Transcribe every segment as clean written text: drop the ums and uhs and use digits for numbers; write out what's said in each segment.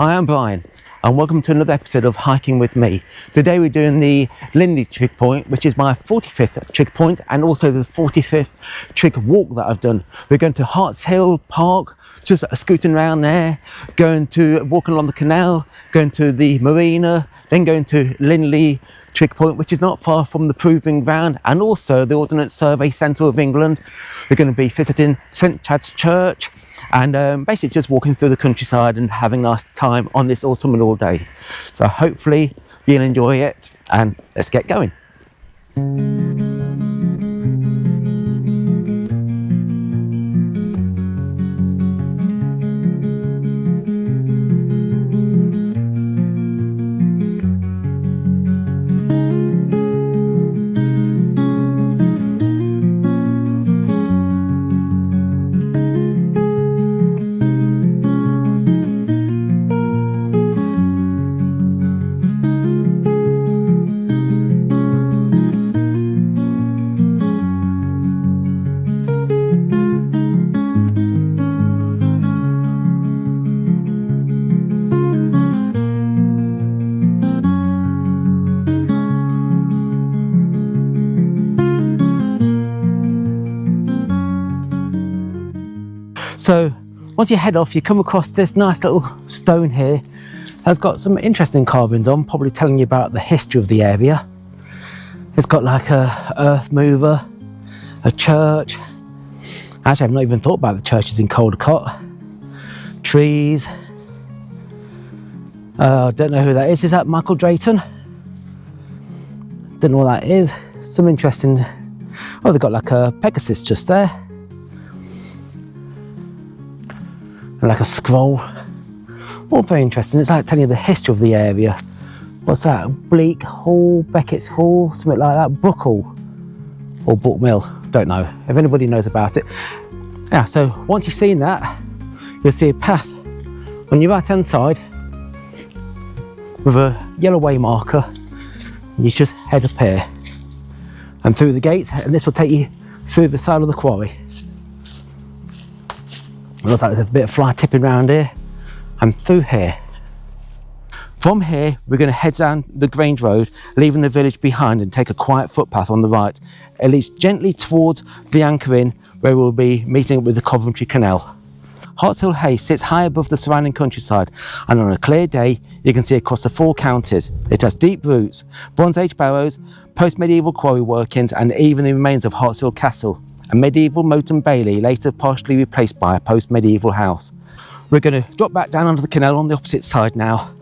Hi, I'm Brian and welcome to another episode of Hiking with me. Today we're doing the Lindley Trig point, which is my 45th trig point and also the 45th trig walk that I've done. We're going to Hartshill Park, just scooting around there, walking along the canal, going to the marina, then going to Lindley Trig point, which is not far from the proving ground, and also the Ordnance Survey Centre of England. We're going to be visiting St Chad's Church and basically just walking through the countryside and having a nice time on this autumnal day. So hopefully you'll enjoy it, and let's get going. So once you head off, you come across this nice little stone here. It's got some interesting carvings on, probably telling you about the history of the area. It's got like a earth mover, a church. Actually, I've not even thought about the churches in Caldecote. Trees. I don't know who that is. Is that Michael Drayton? Don't know what that is. Some interesting. Oh, they've got like a Pegasus just there. And like a scroll. All very interesting. It's like telling you the history of the area. What's that? Bleak Hall, Beckett's Hall, something like that. Brook Hall or Brook Mill. Don't know. If anybody knows about it. Yeah, so once you've seen that, you'll see a path on your right hand side with a yellow way marker. You just head up here and through the gates, and this will take you through the side of the quarry. It looks like there's a bit of fly tipping around here and through here. From here, we're going to head down the Grange Road, leaving the village behind, and take a quiet footpath on the right. It leads gently towards the Anchor Inn, where we'll be meeting up with the Coventry Canal. Hartshill Hayes sits high above the surrounding countryside, and on a clear day, you can see across the 4 counties. It has deep roots, Bronze Age barrows, post-medieval quarry workings, and even the remains of Hartshill Castle, a medieval moat and bailey later partially replaced by a post-medieval house. We're going to drop back down onto the canal on the opposite side now.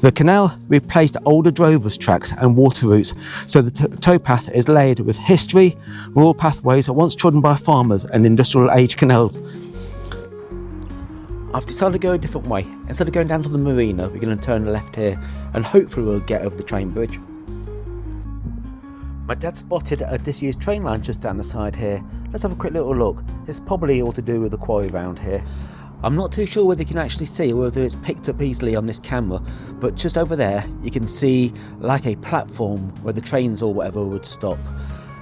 The canal replaced older drovers' tracks and water routes, so the towpath is laid with history, rural pathways once trodden by farmers, and industrial age canals. I've decided to go a different way. Instead of going down to the marina, we're going to turn left here and hopefully we'll get over the train bridge. My dad spotted a disused train line just down the side here. Let's have a quick little look. It's probably all to do with the quarry round here. I'm not too sure whether you can actually see or whether it's picked up easily on this camera, but just over there you can see like a platform where the trains or whatever would stop.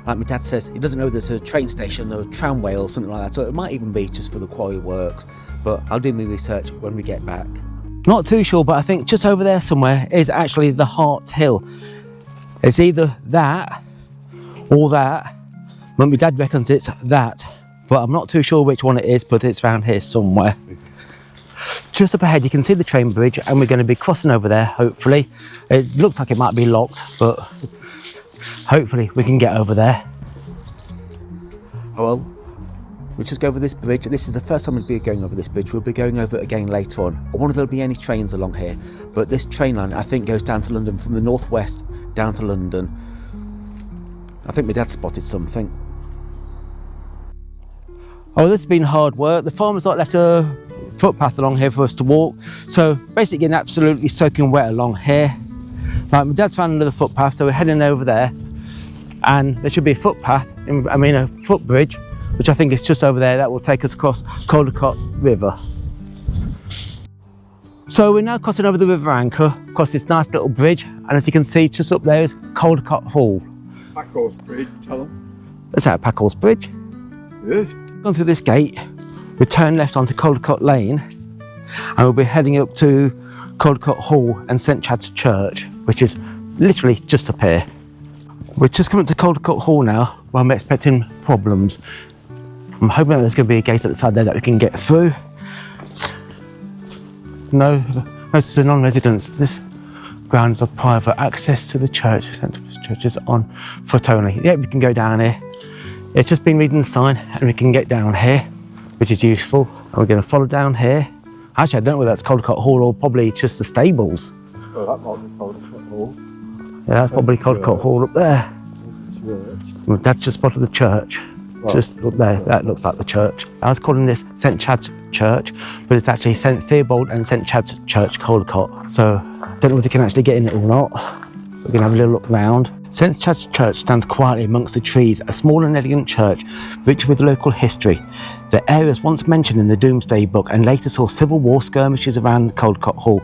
Like my dad says, he doesn't know there's a train station or a tramway or something like that, so it might even be just for the quarry works, but I'll do my research when we get back. Not too sure, but I think just over there somewhere is actually the Hartshill. It's either that or that, but my dad reckons it's that, but I'm not too sure which one it is, but it's around here somewhere. Just up ahead you can see the train bridge, and we're going to be crossing over there hopefully. It looks like it might be locked, but hopefully we can get over there. Oh well, we'll just go over this bridge. This is the first time we'll be going over this bridge. We'll be going over it again later on. I wonder if there'll be any trains along here, but this train line I think goes down to London from the northwest down to London. I think my dad spotted something. Oh, this has been hard work. The farmer's not left a footpath along here for us to walk, so basically getting absolutely soaking wet along here. Right, my dad's found another footpath, so we're heading over there, and there should be a footpath, a footbridge, which I think is just over there. That will take us across Caldecote River. So we're now crossing over the River Anchor, across this nice little bridge, and as you can see, just up there is Caldecote Hall. Packhorse Bridge, tell them. Is that a Packhorse Bridge? Yes. Gone through this gate, we turn left onto Caldecote Lane, and we'll be heading up to Caldecote Hall and St Chad's Church, which is literally just up here. We're just coming to Caldecote Hall now, where I'm expecting problems. I'm hoping that there's going to be a gate at the side there that we can get through. No, notice the non-residents. This grounds of private access to the church. St Church is on foot only. Yeah, we can go down here. It's just been reading the sign and we can get down here, which is useful. And we're going to follow down here. Actually, I don't know whether that's Caldecote Hall or probably just the stables. Oh, that might be Caldecote Hall. Yeah, that's probably Caldecote Hall up there. Well, Dad's just spotted the church. Right. Just up there, that looks like the church. I was calling this St Chad's Church, but it's actually St Theobald and St Chad's Church, Caldecote. So, I don't know if you can actually get in it or not. We're going to have a little look round. St Chad's Church stands quietly amongst the trees, a small and elegant church, rich with local history. The area was once mentioned in the Domesday Book and later saw civil war skirmishes around Caldecote Hall,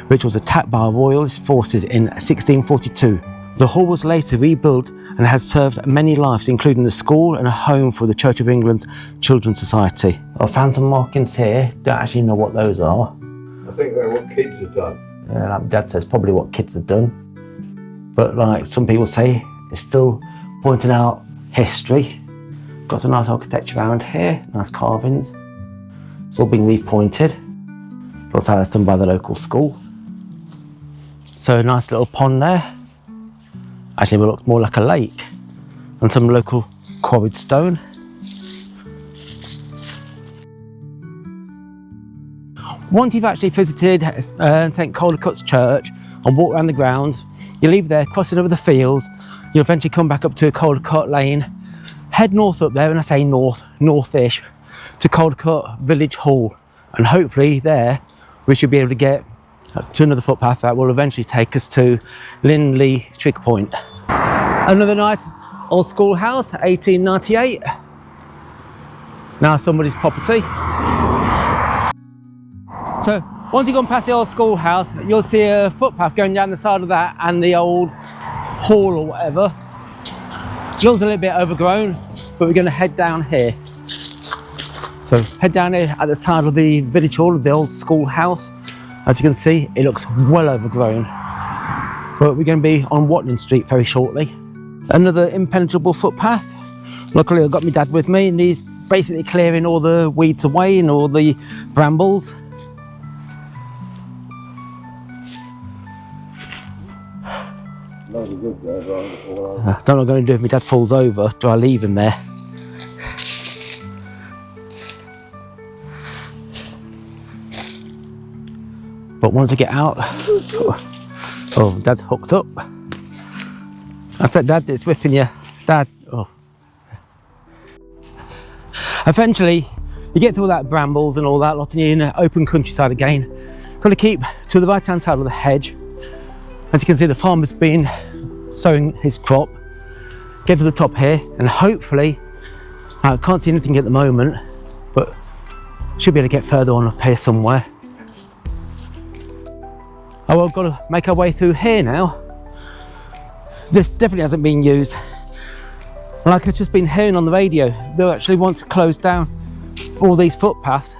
which was attacked by royalist forces in 1642. The hall was later rebuilt and has served many lives, including a school and a home for the Church of England's Children's Society. I found some markings here, don't actually know what those are. I think they're what kids have done. Yeah, like Dad says, probably what kids have done. But like some people say, it's still pointing out history. Got some nice architecture around here, nice carvings. It's all been repointed. Looks like that's done by the local school. So a nice little pond there. Actually, it looks more like a lake. And some local quarried stone. Once you've actually visited St Caldecote's Church and walked around the grounds, you leave there, crossing over the fields, you'll eventually come back up to Caldecote Lane, head north up there, and I say north, north-ish, to Caldecote Village Hall. And hopefully there, we should be able to get to another footpath that will eventually take us to Lindley Trig Point. Another nice old schoolhouse, 1898. Now somebody's property. So once you've gone past the old schoolhouse, you'll see a footpath going down the side of that and the old hall or whatever. It looks a little bit overgrown, but we're going to head down here. So head down here at the side of the village hall of the old schoolhouse. As you can see, it looks well overgrown. But we're going to be on Watling Street very shortly. Another impenetrable footpath. Luckily, I've got my dad with me and he's basically clearing all the weeds away and all the brambles. I don't know what I'm going to do if my dad falls over. Do I leave him there? But once I get out, oh, Dad's hooked up. I said, Dad, it's whipping you. Dad, oh. Eventually, you get through all that brambles and all that lot and you're in an open countryside again. Got to keep to the right-hand side of the hedge. As you can see, the farmer's been sowing his crop. Get to the top here and hopefully, I can't see anything at the moment, but should be able to get further on up here somewhere. Oh, well, I've got to make our way through here now. This definitely hasn't been used. Like I've just been hearing on the radio, they actually want to close down all these footpaths.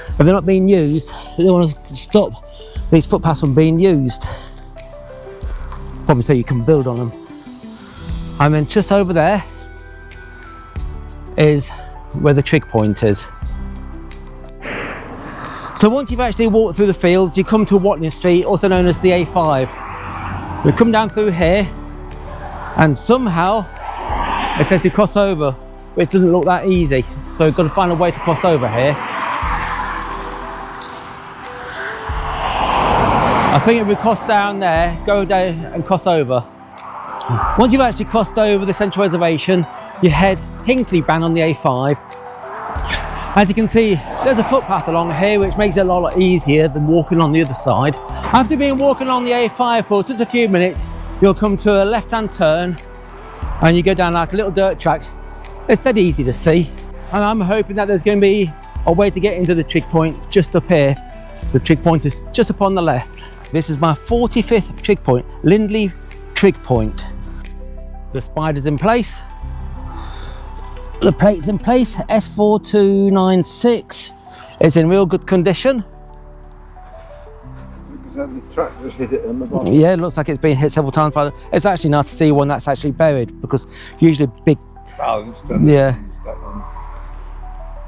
If they're not being used, they want to stop these footpaths from being used. Probably so you can build on them. And then just over there is where the trig point is. So once you've actually walked through the fields, you come to Watling Street, also known as the A5. We come down through here, and somehow it says you cross over, but it doesn't look that easy. So we've got to find a way to cross over here. I think if we cross down there, go down and cross over. Once you've actually crossed over the central reservation, you head Hinkley Ban on the A5. As you can see, there's a footpath along here which makes it a lot easier than walking on the other side. After being walking on the A5 for just a few minutes, you'll come to a left-hand turn and you go down like a little dirt track. It's dead easy to see. And I'm hoping that there's going to be a way to get into the trig point just up here. So the trig point is just up on the left. This is my 45th trig point, Lindley Trig Point. The spider's in place. The plate's in place, S4296. It's in real good condition. Is that the tractors hit it in the bottom? Yeah, it looks like it's been hit several times. But it's actually nice to see one that's actually buried, because usually big. Yeah.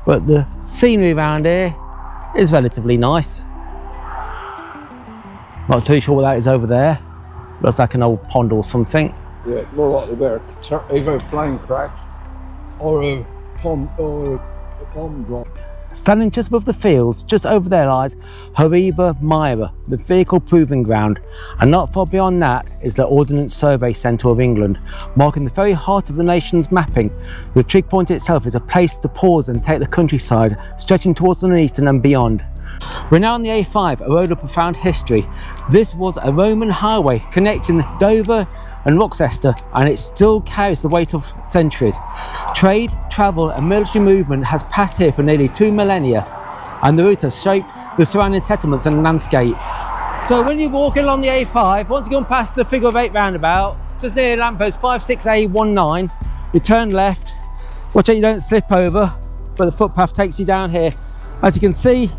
But the scenery around here is relatively nice. Not too sure what that is over there. Looks like an old pond or something. Yeah, it's more likely either a plane crash or a pond drop. Standing just above the fields, just over there lies Horiba, MIRA, the vehicle proving ground, and not far beyond that is the Ordnance Survey Centre of England, marking the very heart of the nation's mapping. The Trig Point itself is a place to pause and take the countryside, stretching towards the eastern and beyond. We're now on the A5, a road of profound history. This was a Roman highway connecting Dover and Rochester, and it still carries the weight of centuries. Trade, travel and military movement has passed here for nearly 2 millennia, and the route has shaped the surrounding settlements and landscape. So when you're walking along the A5, once you've gone past the figure of 8 roundabout, just near lamppost 56A19, you turn left, watch out you don't slip over, but the footpath takes you down here. As you can see,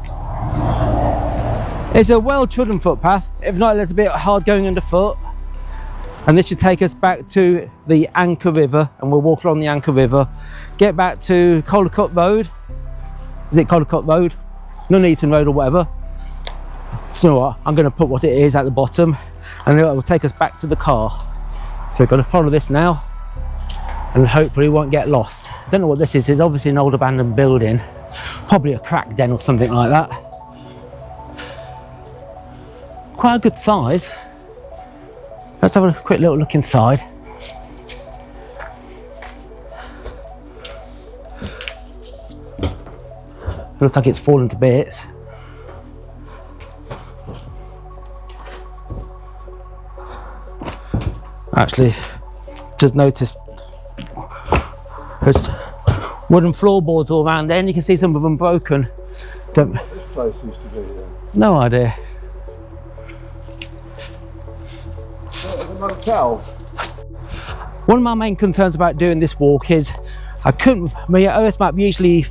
it's a well-trodden footpath, if not a little bit hard going underfoot. And this should take us back to the Anchor River, and we'll walk along the Anchor River, get back to Caldecote Road. Is it Caldecote Road? Nuneaton Road or whatever. So you know what, I'm going to put what it is at the bottom, and it will take us back to the car. So we're going to follow this now, and hopefully we won't get lost. Don't know what this is. It's obviously an old abandoned building, probably a crack den or something like that. Quite a good size. Let's have a quick little look inside. Looks like it's fallen to bits. Actually, just noticed there's wooden floorboards all around there, and you can see some of them broken. This place used to be there. No idea. Motel. One of my main concerns about doing this walk is my OS map usually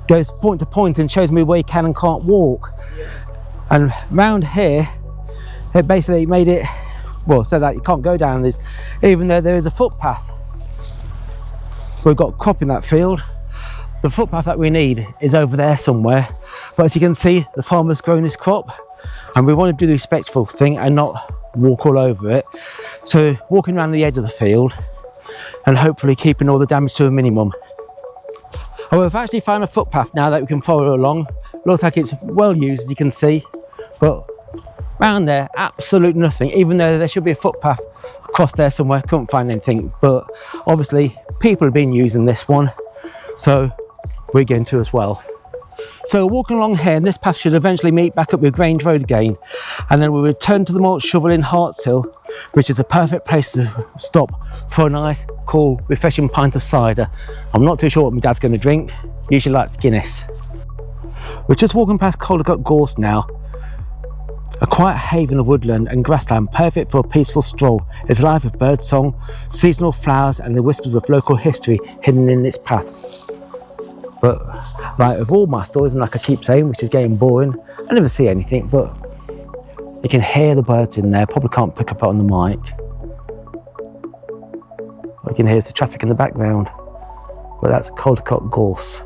goes point to point and shows me where you can and can't walk. And round here, it basically made it, well, so that you can't go down this, even though there is a footpath. We've got crop in that field. The footpath that we need is over there somewhere. But as you can see, the farmer's grown his crop, and we want to do the respectful thing and not walk all over it. So walking around the edge of the field and hopefully keeping all the damage to a minimum. Oh, we've actually found a footpath now that we can follow along. Looks like it's well used, as you can see, but around there, absolute nothing, even though there should be a footpath across there somewhere. Couldn't find anything, but obviously people have been using this one, so we're going to as well. So walking along here, and this path should eventually meet back up with Grange Road again, and then we return to the Malt Shovel in Hartshill, which is a perfect place to stop for a nice, cool, refreshing pint of cider. I'm not too sure what my dad's going to drink. Usually likes Guinness. We're just walking past Caldecote Gorse now, a quiet haven of woodland and grassland perfect for a peaceful stroll. It's alive with birdsong, seasonal flowers, and the whispers of local history hidden in its paths. But like with all my stories, and like I keep saying, which is getting boring, I never see anything, but you can hear the birds in there. Probably can't pick up on the mic. What you can hear is the traffic in the background, but that's Caldecote Gorse.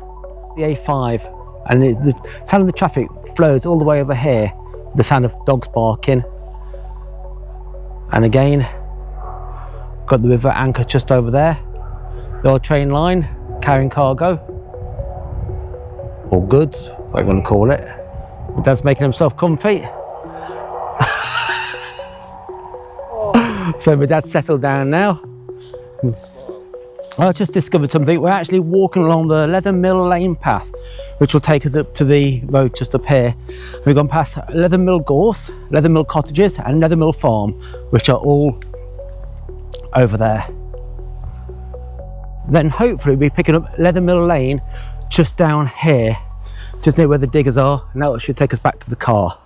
The A5, and the sound of the traffic flows all the way over here. The sound of dogs barking, and again, got the river anchor just over there. The old train line carrying cargo. Or goods, what you want to call it. My dad's making himself comfy. So my dad's settled down now. I just discovered something. We're actually walking along the Leather Mill Lane path, which will take us up to the road just up here. We've gone past Leather Mill Gorse, Leather Mill Cottages and Leather Mill Farm, which are all over there. Then hopefully we'll be picking up Leather Mill Lane just down here, just near where the diggers are, and that should take us back to the car.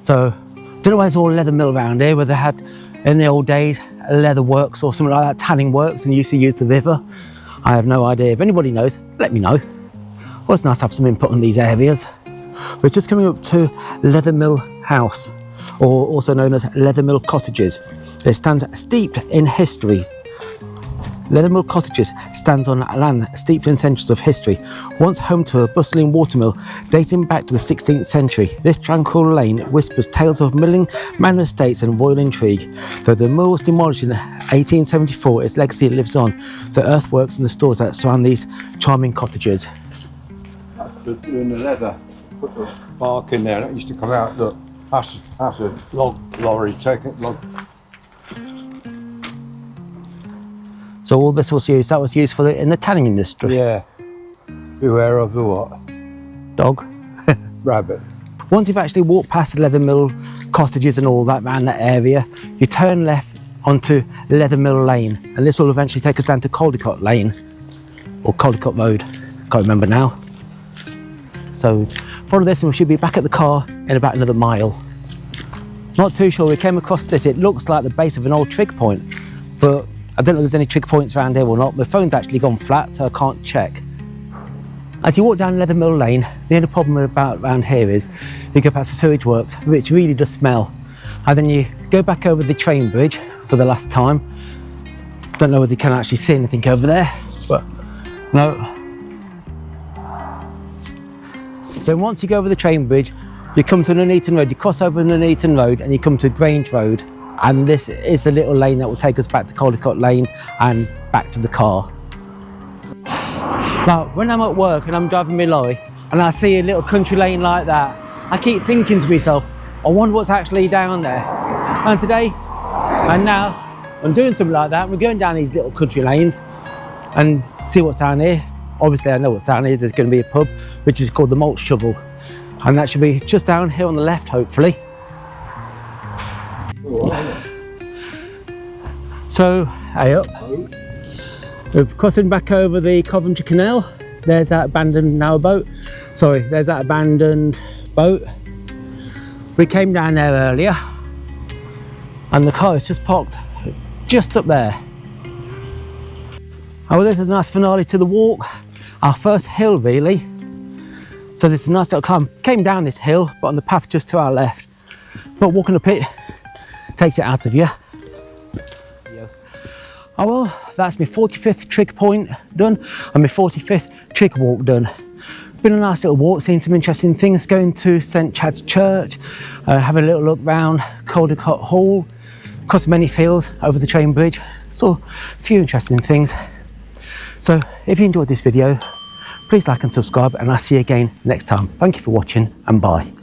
So, don't know why there's all leather mill around here, where they had, in the old days, a leather works or something like that, tanning works, and used to use the river. I have no idea. If anybody knows, let me know. Well, it's nice to have some input on these areas. We're just coming up to Leather Mill House, or also known as Leathermill Cottages. It stands steeped in history. Leathermill Cottages stands on land steeped in centuries of history, once home to a bustling watermill dating back to the 16th century. This tranquil lane whispers tales of milling, manor estates and royal intrigue. Though the mill was demolished in 1874, its legacy lives on, the earthworks and the stores that surround these charming cottages. That's doing the leather. Put the bark in there. That used to come out. Look, that's a log lorry taking log. So all this was used, that was used for in the tanning industry? Yeah. Beware of the what? Dog? Rabbit. Once you've actually walked past the Leathermill cottages and all that around that area, you turn left onto Leathermill Lane, and this will eventually take us down to Caldecote Lane, or Caldecote Road, can't remember now. So follow this and we should be back at the car in about another mile. Not too sure, we came across this, it looks like the base of an old trig point, but I don't know if there's any trig points around here or not. My phone's actually gone flat, so I can't check. As you walk down Leathermill Lane, the only problem about around here is you go past the sewage works, which really does smell. And then you go back over the train bridge for the last time. Don't know whether you can actually see anything over there, but no. Then once you go over the train bridge, you come to Nuneaton Road, you cross over Nuneaton Road and you come to Grange Road. And this is the little lane that will take us back to Caldecote Lane and back to the car. Now, when I'm at work and I'm driving my lorry and I see a little country lane like that, I keep thinking to myself, I wonder what's actually down there. And today, and now, I'm doing something like that. We're going down these little country lanes and see what's down here. Obviously, I know what's down here. There's going to be a pub, which is called the Malt Shovel. And that should be just down here on the left, hopefully. So, hey up. We're crossing back over the Coventry Canal. There's that abandoned narrowboat. Sorry, there's that abandoned boat. We came down there earlier and the car is just parked just up there. Oh, well, this is a nice finale to the walk. Our first hill, really. So this is a nice little climb. Came down this hill, but on the path just to our left. But walking up it takes it out of you. Oh well, that's my 45th trig point done and my 45th trig walk done. Been a nice little walk, seen some interesting things, going to St Chad's Church, having a little look round Caldecote Hall, across many fields, over the train bridge, saw a few interesting things. So if you enjoyed this video, please like and subscribe and I'll see you again next time. Thank you for watching and bye.